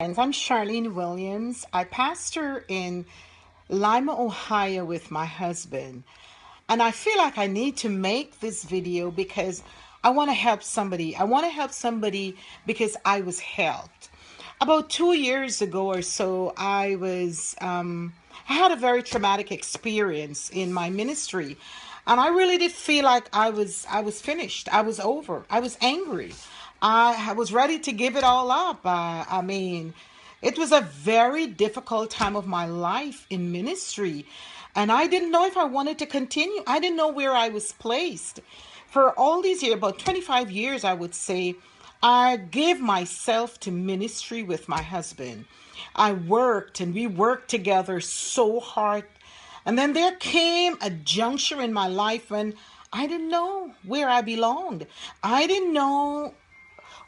I'm Charlene Williams. I pastor in Lima, Ohio with my husband. And I feel like I need to make this video because I want to help somebody. I want to help somebody because I was helped. About 2 years ago or so, I had a very traumatic experience in my ministry. And I really did feel like I was finished. I was over. I was angry. I was ready to give it all up. It was a very difficult time of my life in ministry, and I didn't know if I wanted to continue. I didn't know where I was placed. For all these years, about 25 years, I would say, I gave myself to ministry with my husband. I worked and we worked together so hard. And then there came a juncture in my life when I didn't know where I belonged. I didn't know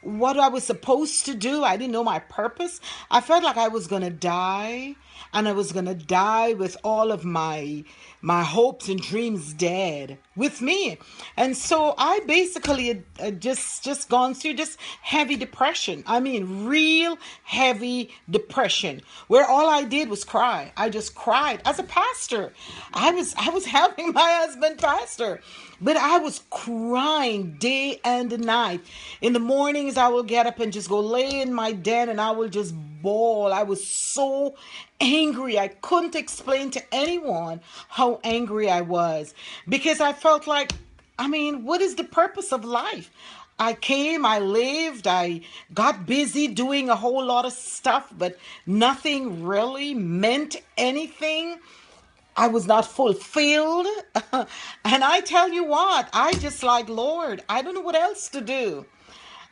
what I was supposed to do. I didn't know my purpose. I felt like I was going to die, and I was going to die with all of my hopes and dreams dead with me. And so I basically had just gone through just heavy depression. I mean, real heavy depression, where all I did was cry. I just cried. As a pastor, I was helping my husband pastor, but I was crying day and night. In the mornings, I will get up and just go lay in my den, and I will just bawl. I was so angry. I couldn't explain to anyone how angry I was, because I felt like, what is the purpose of life? I came, I lived, I got busy doing a whole lot of stuff, but nothing really meant anything. I was not fulfilled. And I tell you what, I just like, Lord, I don't know what else to do.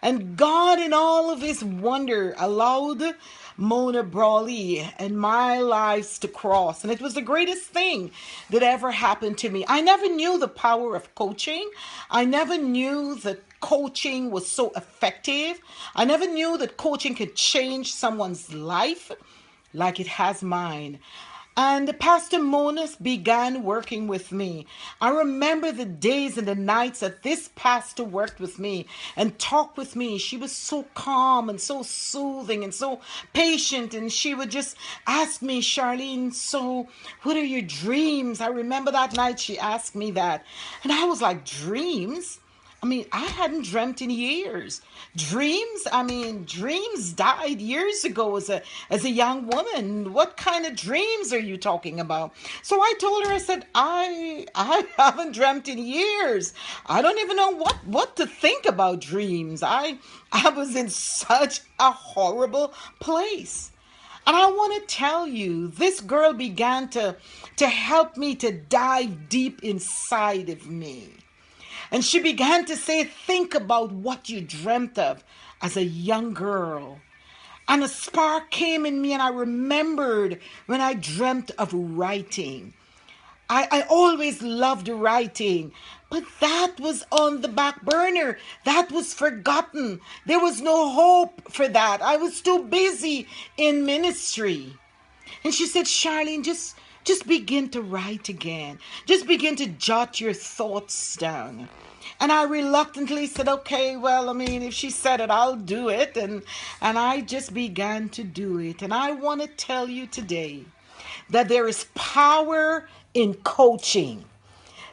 And God, in all of his wonder, allowed Mona Brawley and my lives to cross. And it was the greatest thing that ever happened to me. I never knew the power of coaching. I never knew that coaching was so effective. I never knew that coaching could change someone's life like it has mine. And Pastor Monas began working with me. I remember the days and the nights that this pastor worked with me and talked with me. She was so calm and so soothing and so patient. And she would just ask me, Charlene, so what are your dreams? I remember that night she asked me that. And I was like, dreams? I hadn't dreamt in years. Dreams died years ago as a young woman. What kind of dreams are you talking about? So I told her, I said, I haven't dreamt in years. I don't even know what to think about dreams. I was in such a horrible place. And I want to tell you, this girl began to help me to dive deep inside of me. And she began to say, think about what you dreamt of as a young girl. And a spark came in me, and I remembered when I dreamt of writing. I always loved writing, but that was on the back burner. That was forgotten. There was no hope for that. I was too busy in ministry. And she said, Charlene, just begin to write again. Just begin to jot your thoughts down. And I reluctantly said, okay, well, if she said it, I'll do it. And I just began to do it. And I want to tell you today that there is power in coaching.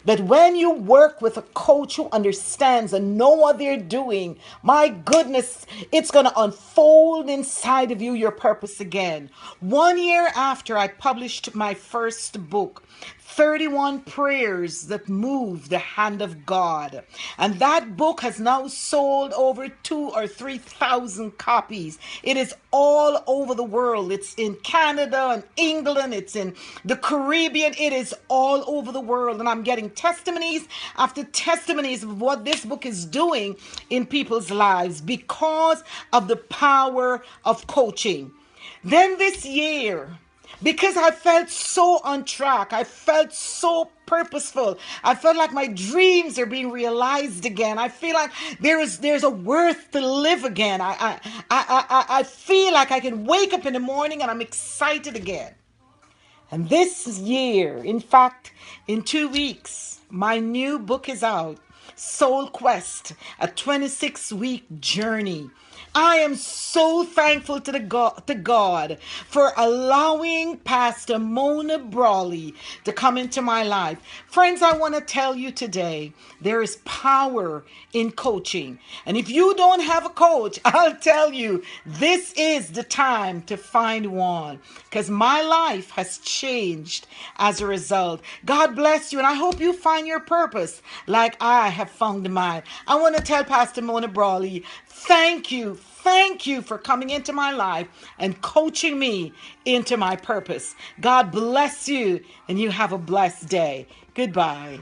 That when you work with a coach who understands and know what they're doing, my goodness, it's going to unfold inside of you your purpose again. 1 year after I published my first book, 31 Prayers That Move the Hand of God. And that book has now sold over 2,000 or 3,000 copies. It is all over the world. It's in Canada and England. It's in the Caribbean. It is all over the world. And I'm getting testimonies after testimonies of what this book is doing in people's lives because of the power of coaching. Then this year, because I felt so on track, I felt so purposeful, I felt like my dreams are being realized again. I feel like there's a worth to live again. I feel like I can wake up in the morning and I'm excited again. And this year, in fact, in 2 weeks, my new book is out, Soul Quest, a 26-week journey. I am so thankful to God for allowing Pastor Mona Brawley to come into my life. Friends, I want to tell you today, there is power in coaching. And if you don't have a coach, I'll tell you, this is the time to find one, because my life has changed as a result. God bless you, and I hope you find your purpose like I have found mine. I want to tell Pastor Mona Brawley, thank you. Thank you for coming into my life and coaching me into my purpose. God bless you, and you have a blessed day. Goodbye.